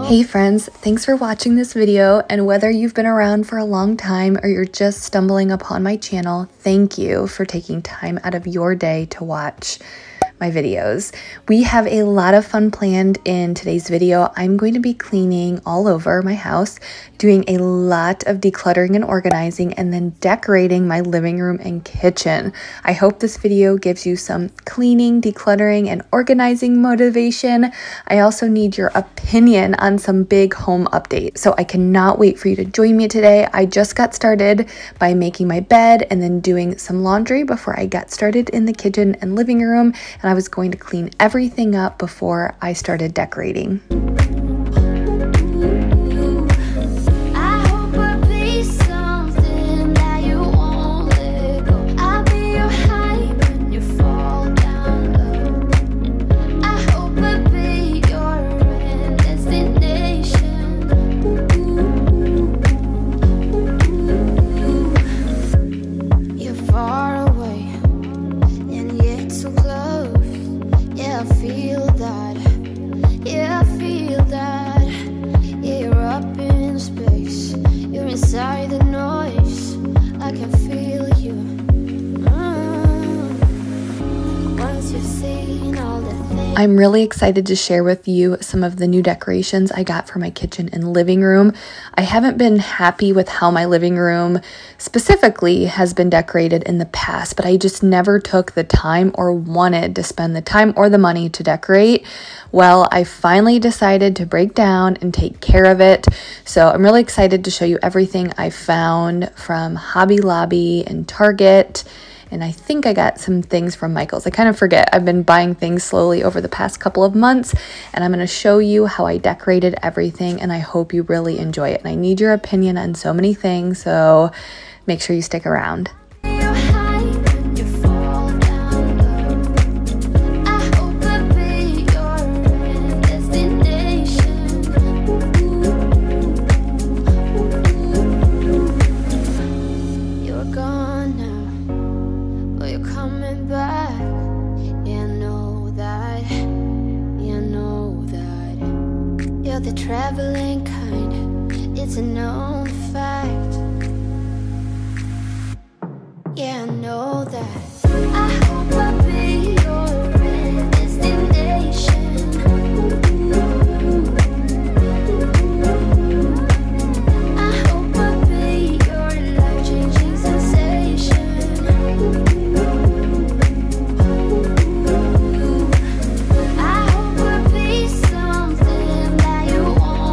Hey friends, thanks for watching this video, and whether you've been around for a long time or you're just stumbling upon my channel, thank you for taking time out of your day to watch my videos. We have a lot of fun planned in today's video. I'm going to be cleaning all over my house, doing a lot of decluttering and organizing, and then decorating my living room and kitchen. I hope this video gives you some cleaning, decluttering, and organizing motivation. I also need your opinion on some big home updates, so I cannot wait for you to join me today. I just got started by making my bed and then doing some laundry before I got started in the kitchen and living room, and I was going to clean everything up before I started decorating. I'm really excited to share with you some of the new decorations I got for my kitchen and living room. I haven't been happy with how my living room specifically has been decorated in the past, but I just never took the time or wanted to spend the time or the money to decorate. Well, I finally decided to break down and take care of it. So I'm really excited to show you everything I found from Hobby Lobby and Target. And I think I got some things from Michael's. I kind of forget. I've been buying things slowly over the past couple of months, and I'm going to show you how I decorated everything, and I hope you really enjoy it. And I need your opinion on so many things, so make sure you stick around. The traveling kind, it's a known fact. Yeah, I know that. I hope I'll be your destination. I hope I'll be your life-changing sensation.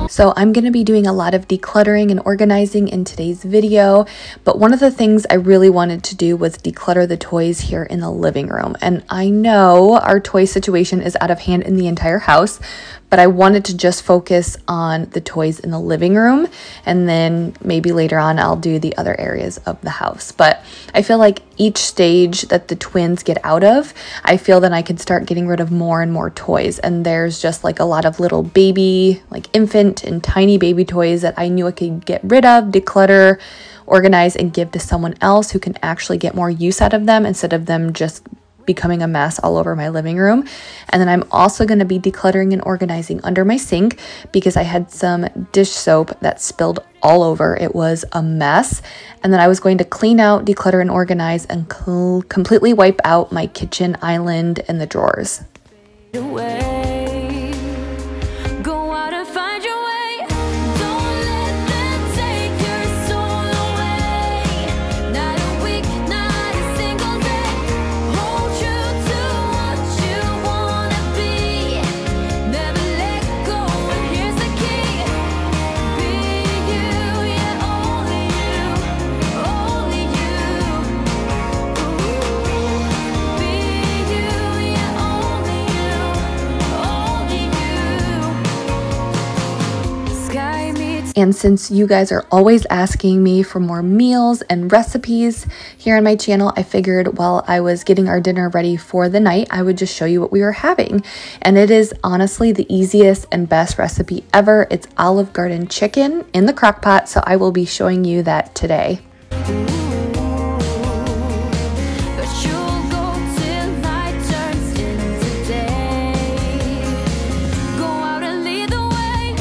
So I'm going to be doing a lot of decluttering and organizing in today's video, but one of the things I really wanted to do was declutter the toys here in the living room. And I know our toy situation is out of hand in the entire house, but I wanted to just focus on the toys in the living room, and then maybe later on I'll do the other areas of the house. But I feel like each stage that the twins get out of, I feel that I can start getting rid of more and more toys. And there's just like a lot of little baby, like infant and tiny baby toys that I knew I could get rid of, declutter, organize, and give to someone else who can actually get more use out of them instead of them just becoming a mess all over my living room. And then I'm also going to be decluttering and organizing under my sink because I had some dish soap that spilled all over. It was a mess. And then I was going to clean out, declutter, and organize and completely wipe out my kitchen island and the drawers. And since you guys are always asking me for more meals and recipes here on my channel, I figured while I was getting our dinner ready for the night, I would just show you what we were having. And it is honestly the easiest and best recipe ever. It's Olive Garden chicken in the crock pot, so I will be showing you that today. Go out and lead the way.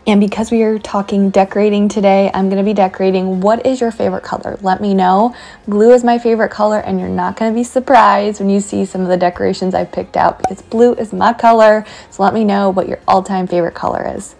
And because we are talking decorating today, I'm going to be decorating. What is your favorite color? Let me know. Blue is my favorite color, and you're not going to be surprised when you see some of the decorations I've picked out because blue is my color. So let me know what your all-time favorite color is.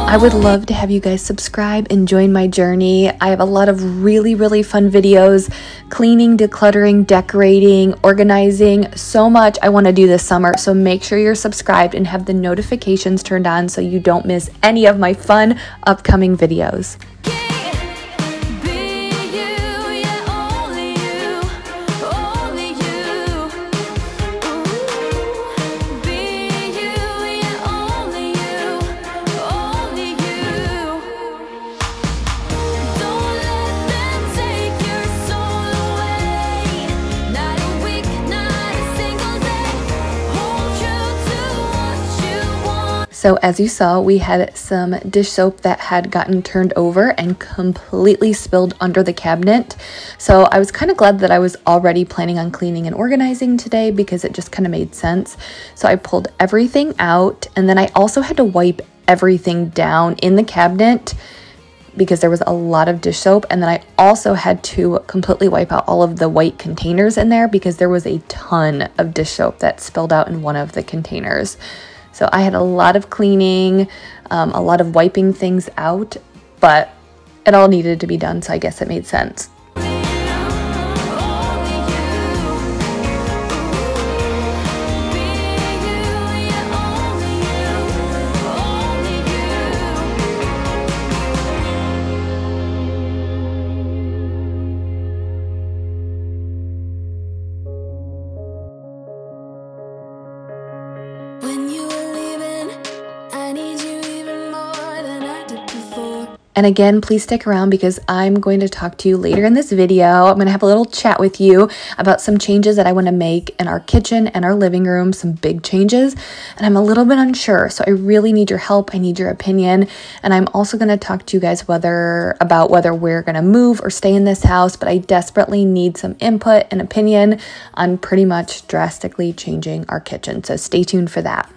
I would love to have you guys subscribe and join my journey. I have a lot of really fun videos, cleaning, decluttering, decorating, organizing, so much I want to do this summer. So make sure you're subscribed and have the notifications turned on so you don't miss any of my fun upcoming videos. So as you saw, we had some dish soap that had gotten turned over and completely spilled under the cabinet. So I was kind of glad that I was already planning on cleaning and organizing today because it just kind of made sense. So I pulled everything out, and then I also had to wipe everything down in the cabinet because there was a lot of dish soap. And then I also had to completely wipe out all of the white containers in there because there was a ton of dish soap that spilled out in one of the containers. So I had a lot of cleaning, a lot of wiping things out, but it all needed to be done, so I guess it made sense. And again, please stick around because I'm going to talk to you later in this video. I'm going to have a little chat with you about some changes that I want to make in our kitchen and our living room, some big changes. And I'm a little bit unsure, so I really need your help. I need your opinion. And I'm also going to talk to you guys about whether we're going to move or stay in this house, but I desperately need some input and opinion on pretty much drastically changing our kitchen. So stay tuned for that.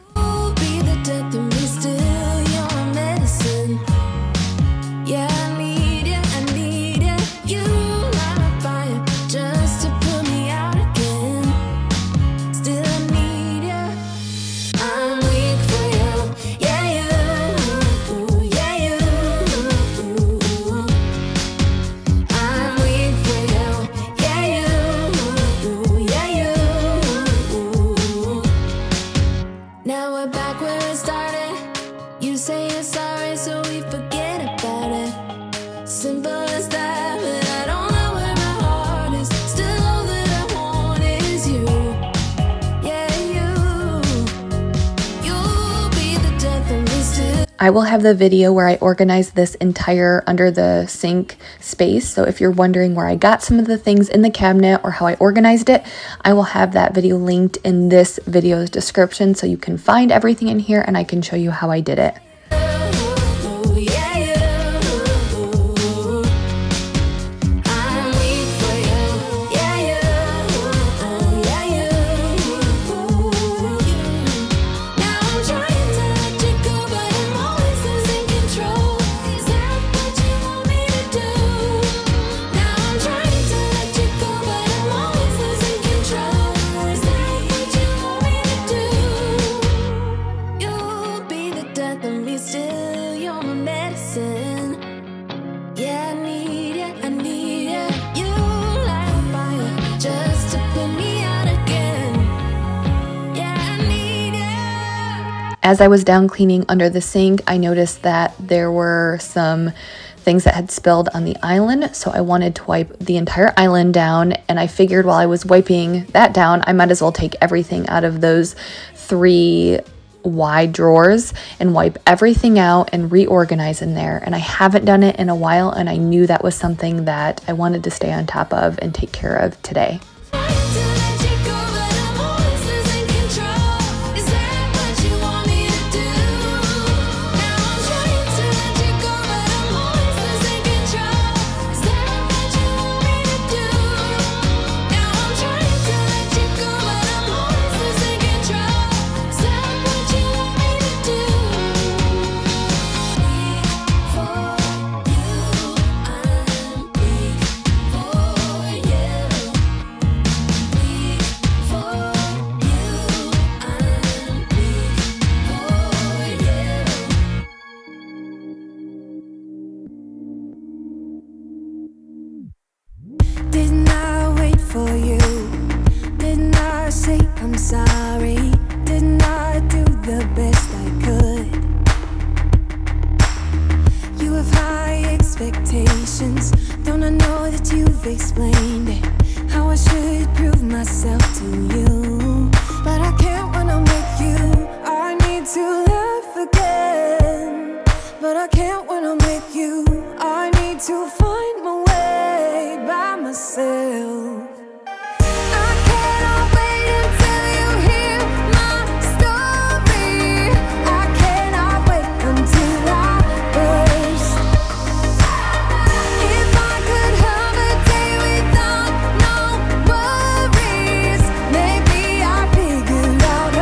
I will have the video where I organized this entire under the sink space. So if you're wondering where I got some of the things in the cabinet or how I organized it, I will have that video linked in this video's description so you can find everything in here and I can show you how I did it. As I was down cleaning under the sink, I noticed that there were some things that had spilled on the island, so I wanted to wipe the entire island down, and I figured while I was wiping that down, I might as well take everything out of those 3 wide drawers and wipe everything out and reorganize in there. And I haven't done it in a while, and I knew that was something that I wanted to stay on top of and take care of today. Didn't I wait for you? Didn't I say I'm sorry? Didn't I do the best I could? You have high expectations. Don't I know that you've explained it? How I should prove myself to you. But I can't when I'm with you. I need to laugh again. But I can't when I'm with you. I need to find my way by myself. I cannot wait until you hear my story. I cannot wait until I burst. If I could have a day without no worries, maybe I figured out a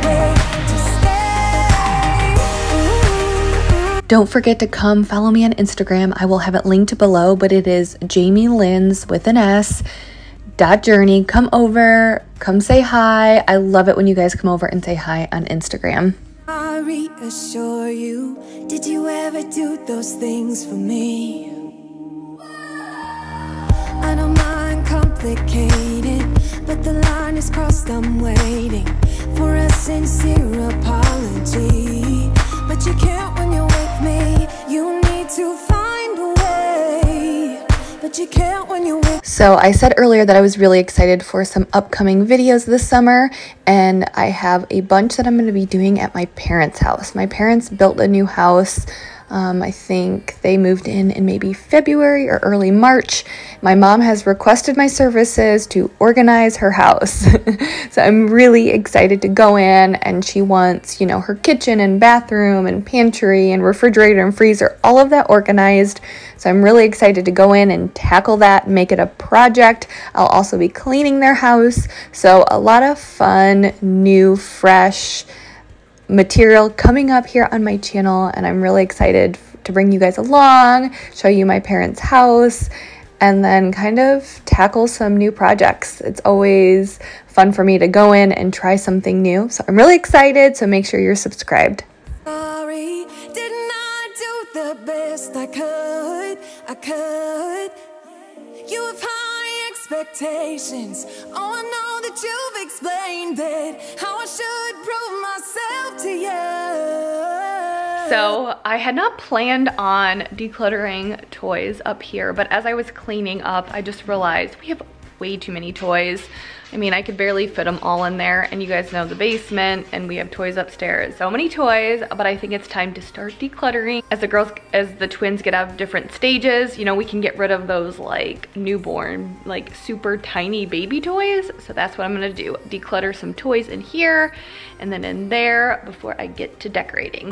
way to stay. Don't forget to come follow me on Instagram. I will have it linked below, but it is JamiesLynn's with an S .journey. Come over, come say hi. I love it when you guys come over and say hi on Instagram. I reassure you, did you ever do those things for me? I don't mind complicated, but the line is crossed. I'm waiting for a sincere apology. But you can't when you're with me. You need to find a way, but you can't when you're with. So I said earlier that I was really excited for some upcoming videos this summer, and I have a bunch that I'm going to be doing at my parents' house. My parents built a new house. I think they moved in maybe February or early March. My mom has requested my services to organize her house. So I'm really excited to go in, and she wants, you know, her kitchen and bathroom and pantry and refrigerator and freezer, all of that organized. So I'm really excited to go in and tackle that, make it a project. I'll also be cleaning their house. So a lot of fun, new, fresh material coming up here on my channel, and I'm really excited to bring you guys along, show you my parents' house, and then kind of tackle some new projects. It's always fun for me to go in and try something new, so I'm really excited. So make sure you're subscribed. Sorry, didn't I do the best I could? You have high expectations. Oh, I know that you've explained it. How I should prove myself to you. So I had not planned on decluttering toys up here, but as I was cleaning up, I just realized we have way too many toys. I mean, I could barely fit them all in there, and you guys know the basement, and we have toys upstairs. So many toys, but I think it's time to start decluttering. As the twins get out of different stages, you know, we can get rid of those like newborn, like super tiny baby toys. So that's what I'm gonna do. Declutter some toys in here, and then in there before I get to decorating.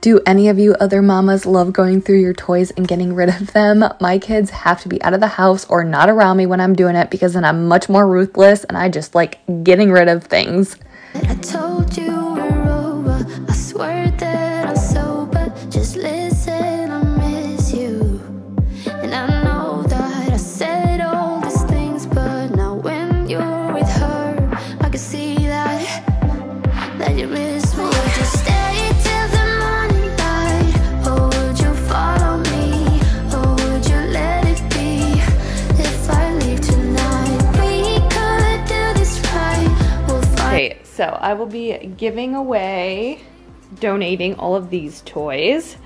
Do any of you other mamas love going through your toys and getting rid of them? My kids have to be out of the house or not around me when I'm doing it, because then I'm much more ruthless and I just like getting rid of things. I told you we're over. I swear that I'm sober. Just listen, I miss you. And I know that I said all these things, but now when you're with her, I can see that you miss me. Would you stay till the morning light, or would you follow me, or would you let it be? If I leave tonight, we Okay, so I will be giving away, donating all of these toys.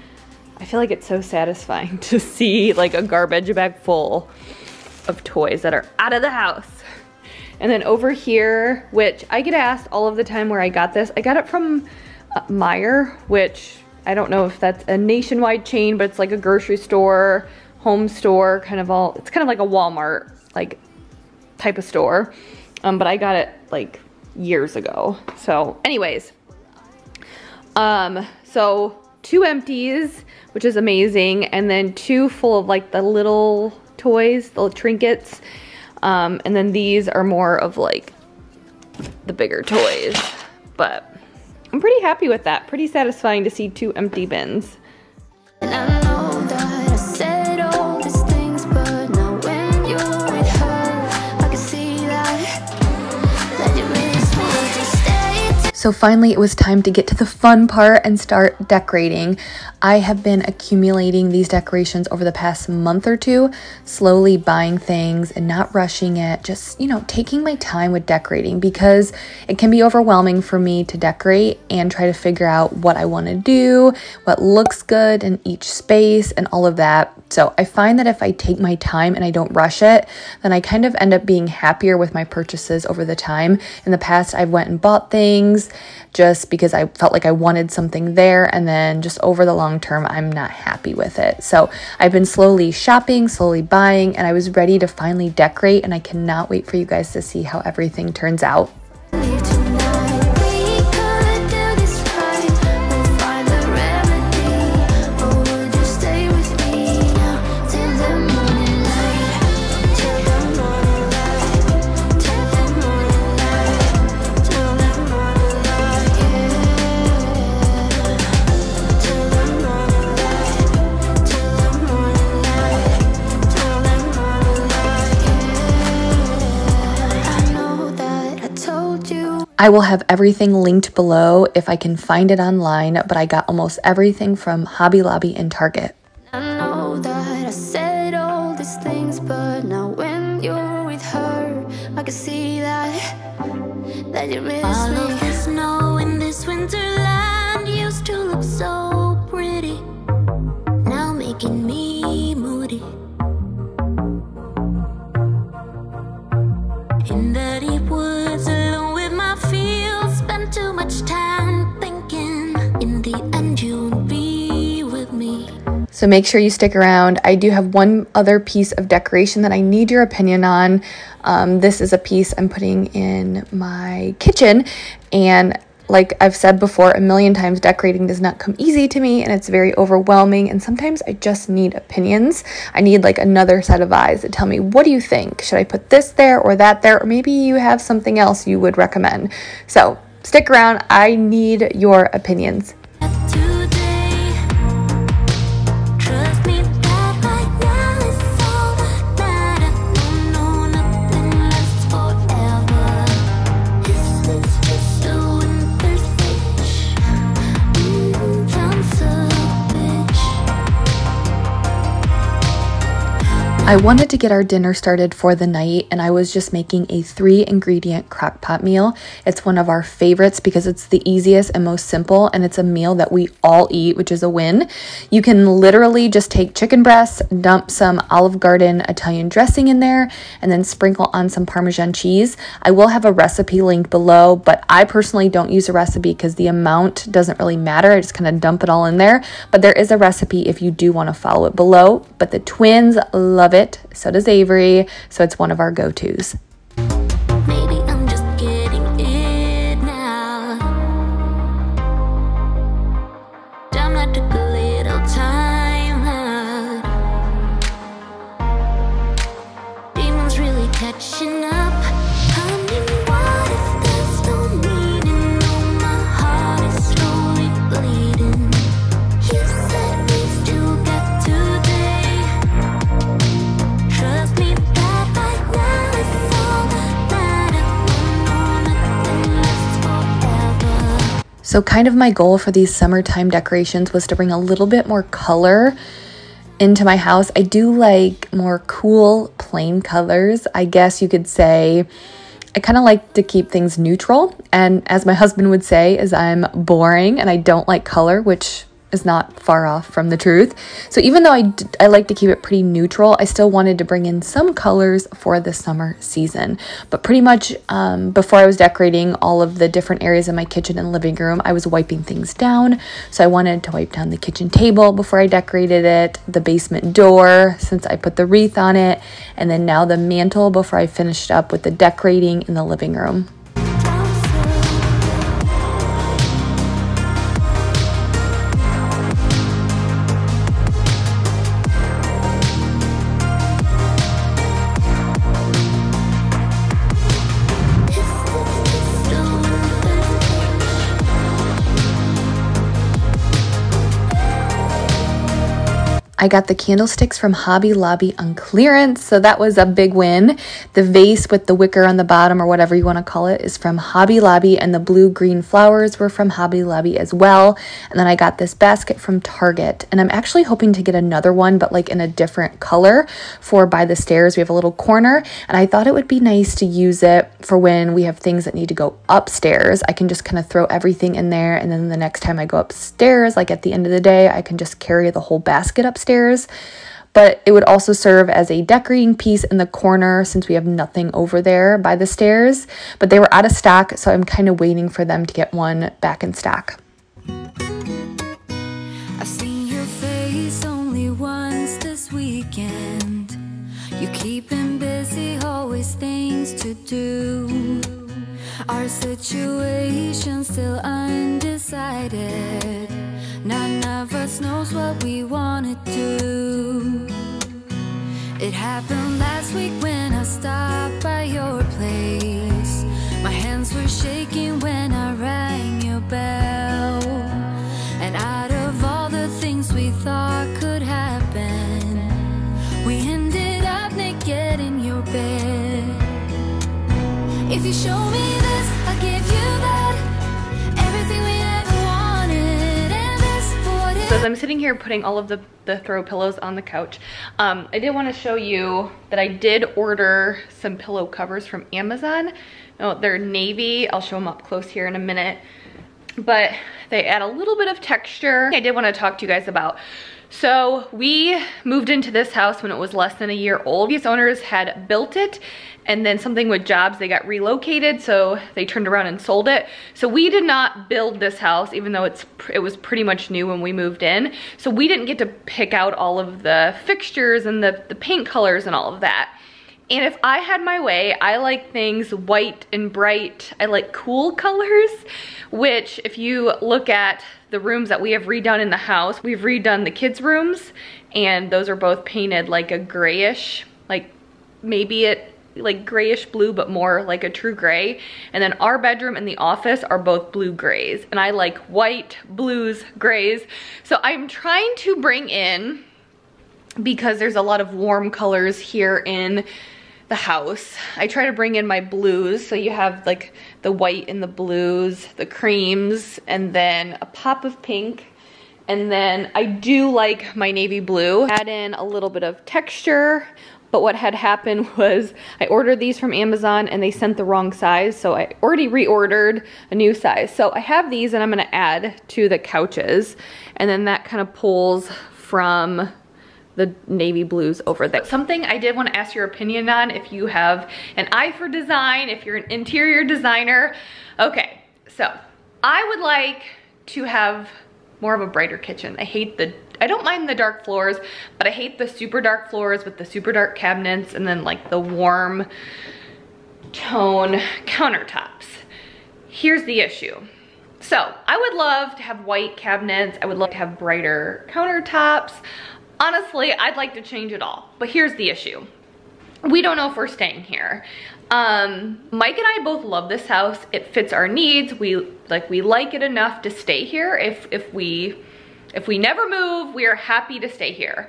I feel like it's so satisfying to see like a garbage bag full of toys that are out of the house. And then over here, which I get asked all of the time where I got this. I got it from Behr, which I don't know if that's a nationwide chain, but it's like a grocery store, home store, kind of all, it's kind of like a Walmart like type of store. But I got it like years ago. So anyways, so 2 empties, which is amazing, and then 2 full of like the little toys, the little trinkets, and then these are more of like the bigger toys. But I'm pretty happy with that. Pretty satisfying to see 2 empty bins. And I know that I said all these things, but now when you're with her, I can see that you miss me. Just stay. So finally it was time to get to the fun part and start decorating. I have been accumulating these decorations over the past month or 2, slowly buying things and not rushing it, just, you know, taking my time with decorating, because it can be overwhelming for me to decorate and try to figure out what I want to do, what looks good in each space and all of that. So I find that if I take my time and I don't rush it, then I kind of end up being happier with my purchases over the time. In the past, I've went and bought things just because I felt like I wanted something there, and then just over the long term, I'm not happy with it. So I've been slowly shopping, slowly buying, and I was ready to finally decorate, and I cannot wait for you guys to see how everything turns out. I will have everything linked below if I can find it online, but I got almost everything from Hobby Lobby and Target. I know that I said all these things, but now when you're with her, I can see that you miss me. All of the snow in this winter land used to look so pretty, now making me moody. In the deep woods alone with my fields, spend too much time thinking, in the end you'll be with me. So make sure you stick around. I do have one other piece of decoration that I need your opinion on. This is a piece I'm putting in my kitchen, and like I've said before a million times, decorating does not come easy to me, and it's very overwhelming, and sometimes I just need opinions. I need like another set of eyes that tell me, what do you think? Should I put this there or that there? Or maybe you have something else you would recommend. So stick around. I need your opinions. I wanted to get our dinner started for the night, and I was just making a 3-ingredient crock pot meal. It's one of our favorites because it's the easiest and most simple, and it's a meal that we all eat, which is a win. You can literally just take chicken breasts, dump some Olive Garden Italian dressing in there, and then sprinkle on some Parmesan cheese. I will have a recipe linked below, but I personally don't use a recipe because the amount doesn't really matter. I just kind of dump it all in there, but there is a recipe if you do want to follow it below. But the twins love it. So does Avery, so it's one of our go-tos. Maybe I'm just getting it now. Damn, I took a little time out. Demons really catching up. I mean, what if there's no meaning? No, my heart is slowly bleeding. You said we still got today. Trust me, that right now is all that matters. No, nothing lasts forever. So kind of my goal for these summertime decorations was to bring a little bit more color into my house. I do like more cool, plain colors, I guess you could say. I kind of like to keep things neutral, and as my husband would say, is I'm boring and I don't like color, which is not far off from the truth. So even though I like to keep it pretty neutral, I still wanted to bring in some colors for the summer season. But pretty much before I was decorating all of the different areas in my kitchen and living room, I was wiping things down. So I wanted to wipe down the kitchen table before I decorated it, the basement door since I put the wreath on it, and then now the mantle before I finished up with the decorating in the living room. I got the candlesticks from Hobby Lobby on clearance, so that was a big win. The vase with the wicker on the bottom, or whatever you want to call it, is from Hobby Lobby, and the blue-green flowers were from Hobby Lobby as well. And then I got this basket from Target, and I'm actually hoping to get another one, but like in a different color for by the stairs. We have a little corner, and I thought it would be nice to use it for when we have things that need to go upstairs. I can just kind of throw everything in there, and then the next time I go upstairs, like at the end of the day, I can just carry the whole basket upstairs. But it would also serve as a decorating piece in the corner since we have nothing over there by the stairs. But they were out of stock, so I'm kind of waiting for them to get one back in stock. I've seen your face only once this weekend. You keeping busy, always things to do. Our situation still undecided. None of us knows what we wanna do. It happened last week when I stopped by your place. My hands were shaking when I rang your bell. And out of all the things we thought could happen, we ended up naked in your bed. If you show me this, I'll give you that. Everything we ever wanted, and this for what it. So as I'm sitting here putting all of the throw pillows on the couch, I did want to show you that I did order some pillow covers from Amazon. No, they're navy. I'll show them up close here in a minute, but they add a little bit of texture. I did want to talk to you guys about. So we moved into this house when it was less than a year old. Previous owners had built it, and then something with jobs, they got relocated, so they turned around and sold it. So we did not build this house, even though it was pretty much new when we moved in. So we didn't get to pick out all of the fixtures and the paint colors and all of that. And if I had my way, I like things white and bright. I like cool colors, which if you look at the rooms that we have redone in the house, we've redone the kids' rooms, and those are both painted like a grayish, like maybe it like grayish blue, but more like a true gray. And then our bedroom and the office are both blue grays, and I like white, blues, grays. So I'm trying to bring in, because there's a lot of warm colors here in the house, I try to bring in my blues. So you have like the white and the blues, the creams, and then a pop of pink. And then I do like my navy blue. Add in a little bit of texture. But what had happened was I ordered these from Amazon and they sent the wrong size. So I already reordered a new size. So I have these and I'm gonna add to the couches. And then that kind of pulls from the navy blues over there. Something I did want to ask your opinion on, if you have an eye for design, if you're an interior designer. Okay, so I would like to have more of a brighter kitchen. I don't mind the dark floors, but I hate the super dark floors with the super dark cabinets and then like the warm tone countertops. Here's the issue. So I would love to have white cabinets. I would love to have brighter countertops. Honestly, I'd like to change it all, but here's the issue. We don't know if we're staying here. Mike and I both love this house. It fits our needs. We like it enough to stay here. If we never move, we are happy to stay here.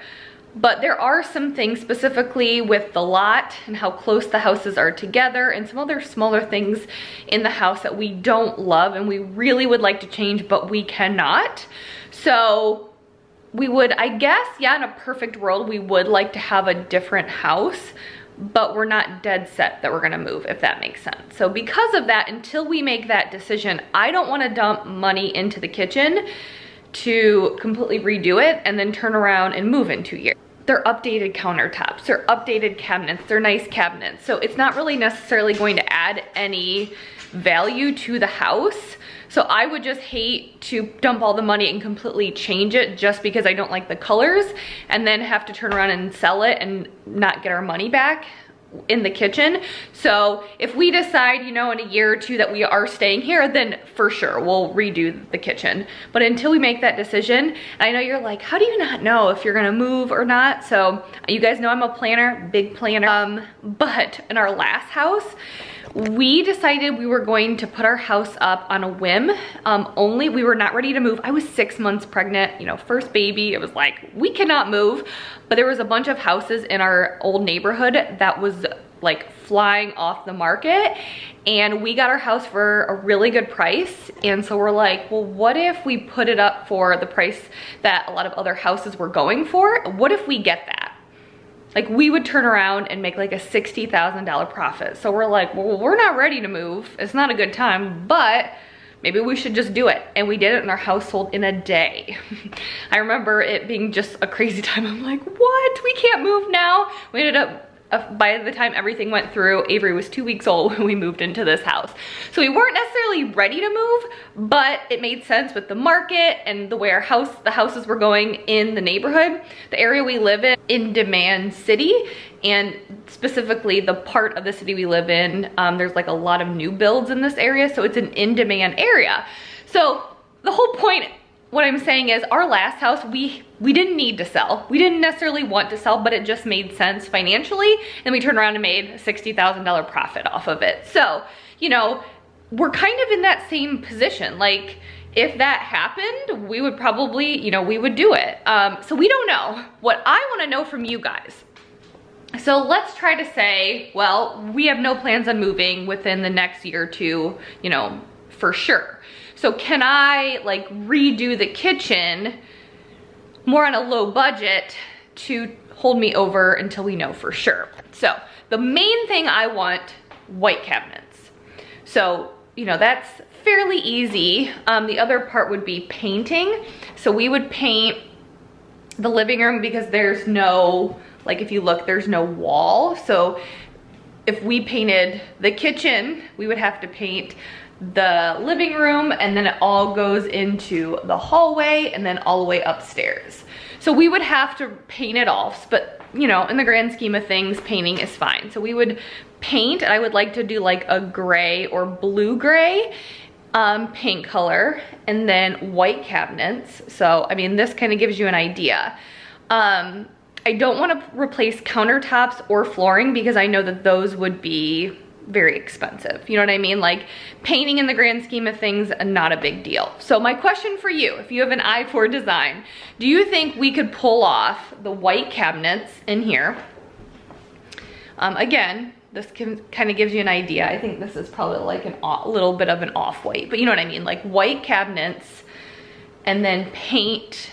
But there are some things specifically with the lot and how close the houses are together and some other smaller things in the house that we don't love and we really would like to change, but we cannot. So we would, I guess, yeah, in a perfect world, we would like to have a different house, but we're not dead set that we're gonna move, if that makes sense. So because of that, until we make that decision, I don't wanna dump money into the kitchen to completely redo it and then turn around and move in 2 years. They're updated countertops, they're updated cabinets, they're nice cabinets. So it's not really necessarily going to add any value to the house. So I would just hate to dump all the money and completely change it just because I don't like the colors and then have to turn around and sell it and not get our money back in the kitchen. So if we decide, you know, in a year or two that we are staying here, then for sure we'll redo the kitchen. But until we make that decision, I know you're like, how do you not know if you're gonna move or not? So you guys know I'm a planner, big planner. But in our last house, we decided we were going to put our house up on a whim. Only we were not ready to move. I was 6 months pregnant, you know, first baby. It was like, we cannot move. But there was a bunch of houses in our old neighborhood that was like flying off the market. And we got our house for a really good price. And so we're like, well, what if we put it up for the price that a lot of other houses were going for? What if we get that? Like, we would turn around and make like a $60,000 profit. So we're like, well, we're not ready to move. It's not a good time, but maybe we should just do it. And we did it in our house sold in a day. I remember it being just a crazy time. I'm like, what? We can't move now. We ended up, by the time everything went through, Avery was 2 weeks old when we moved into this house. So we weren't necessarily ready to move, but it made sense with the market and the way the houses were going in the neighborhood. The area we live in demand city, and specifically the part of the city we live in, there's like a lot of new builds in this area, so it's an in-demand area. So the whole point, what I'm saying is, our last house, we didn't need to sell. We didn't necessarily want to sell, but it just made sense financially, and we turned around and made a $60,000 profit off of it. So, you know, we're kind of in that same position. Like, if that happened, we would probably, you know, we would do it. So we don't know. What I wanna know from you guys, so let's try to say, well, we have no plans on moving within the next year or two, you know, for sure. So can I like redo the kitchen more on a low budget to hold me over until we know for sure? So the main thing I want, white cabinets. So, you know, that's fairly easy. The other part would be painting. So we would paint the living room because there's no, like if you look, there's no wall. So if we painted the kitchen, we would have to paint the living room, and then it all goes into the hallway and then all the way upstairs. So we would have to paint it all, but you know, in the grand scheme of things, painting is fine. So we would paint, and I would like to do like a gray or blue gray paint color, and then white cabinets. So I mean, this kind of gives you an idea. I don't want to replace countertops or flooring because I know that those would be very expensive. You know what I mean? Like, painting in the grand scheme of things, not a big deal. So my question for you, if you have an eye for design, do you think we could pull off the white cabinets in here? Again, this kind of gives you an idea. I think this is probably like a little bit of an off-white, but you know what I mean? Like white cabinets, and then paint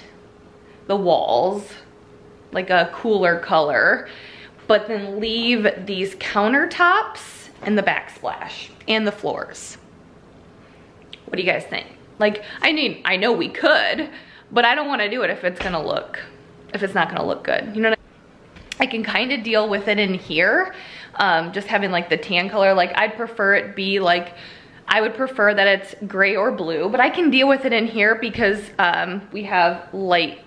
the walls like a cooler color, but then leave these countertops and the backsplash and the floors. What do you guys think? Like, I mean, I know we could, but I don't want to do it if it's not gonna look good. You know what I can kind of deal with it in here, just having like the tan color. Like, I'd prefer it be like, I would prefer that it's gray or blue, but I can deal with it in here because we have light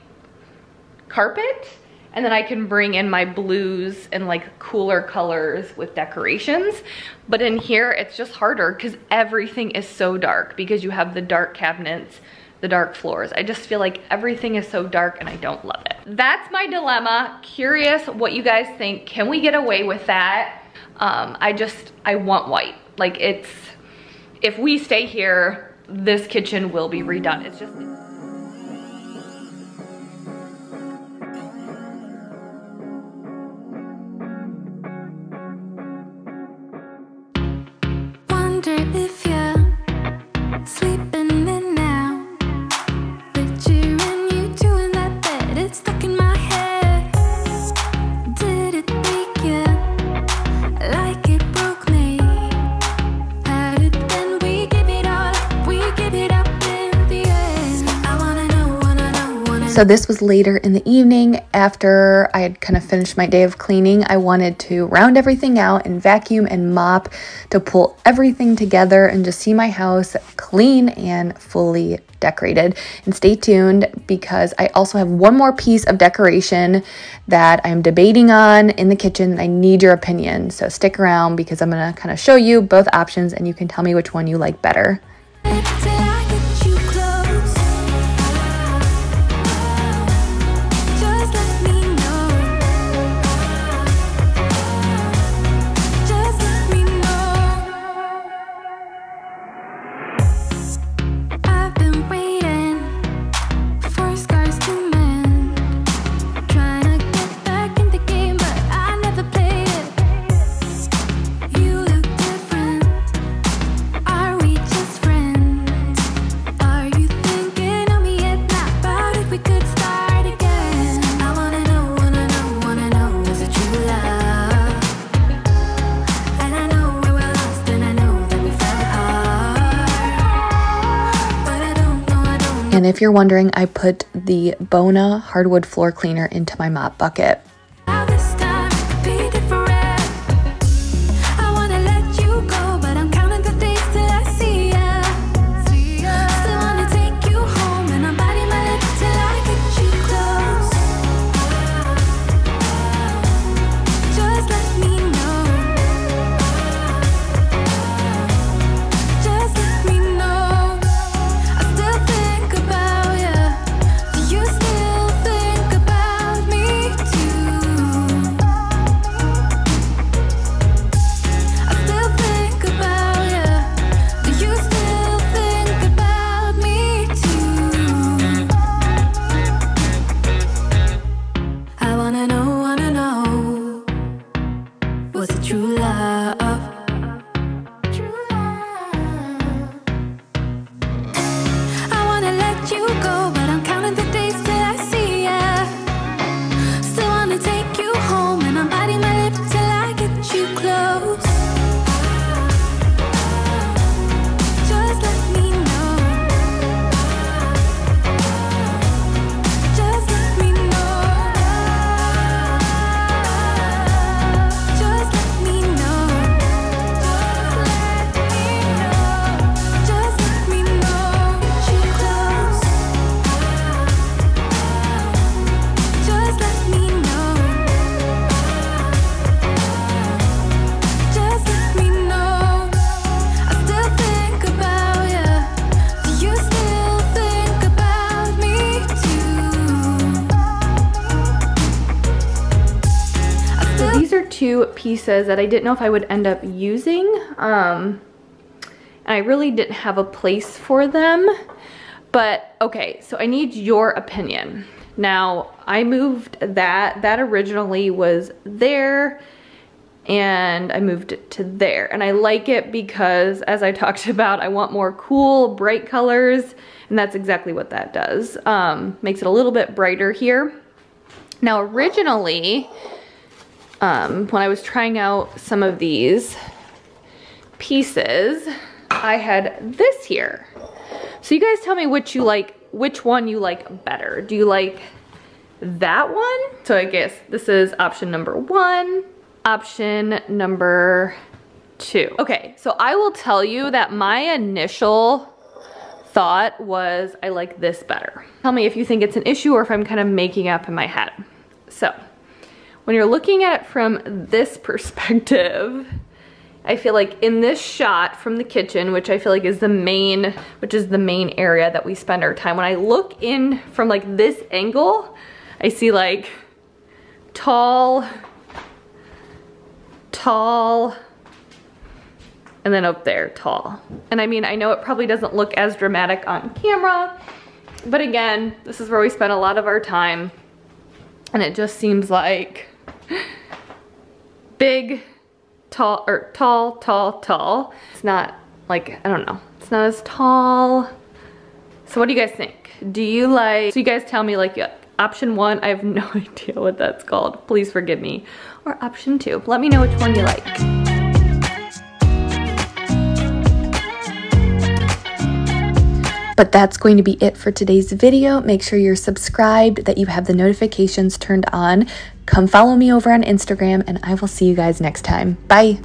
carpet. And then I can bring in my blues and like cooler colors with decorations. But in here, it's just harder because everything is so dark because you have the dark cabinets, the dark floors. I just feel like everything is so dark and I don't love it. That's my dilemma. Curious what you guys think. Can we get away with that? I want white. Like, if we stay here, this kitchen will be redone. It's just... If you're sleeping in now, picturing you doing that, it's stuck in my head. Did it take you So this was later in the evening after I had kind of finished my day of cleaning. I wanted to round everything out and vacuum and mop to pull everything together and just see my house clean and fully decorated. And stay tuned because I also have one more piece of decoration that I'm debating on in the kitchen and I need your opinion. So stick around because I'm going to kind of show you both options and you can tell me which one you like better. And if you're wondering, I put the Bona hardwood floor cleaner into my mop bucket. Two pieces that I didn't know if I would end up using, and I really didn't have a place for them. But okay, so I need your opinion. Now I moved that originally was there and I moved it to there, and I like it because, as I talked about, I want more cool bright colors, and that's exactly what that does. Makes it a little bit brighter here. Now originally, when I was trying out some of these pieces, I had this here. So you guys tell me which one you like better. Do you like that one? So I guess this is option number 1, option number 2. Okay, so I will tell you that my initial thought was I like this better. Tell me if you think it's an issue or if I'm kind of making up in my head. So when you're looking at it from this perspective, I feel like in this shot from the kitchen, which I feel like is the main area that we spend our time, when I look in from like this angle, I see like tall, and then up there, tall. And I mean, I know it probably doesn't look as dramatic on camera, but again, this is where we spend a lot of our time, and it just seems like big, tall, or tall. It's not like, I don't know, it's not as tall. So what do you guys think? Do you like, so you guys tell me, like, option 1, I have no idea what that's called, please forgive me, or option 2, let me know which one you like. But that's going to be it for today's video. Make sure you're subscribed, that you have the notifications turned on. Come follow me over on Instagram, and I will see you guys next time. Bye.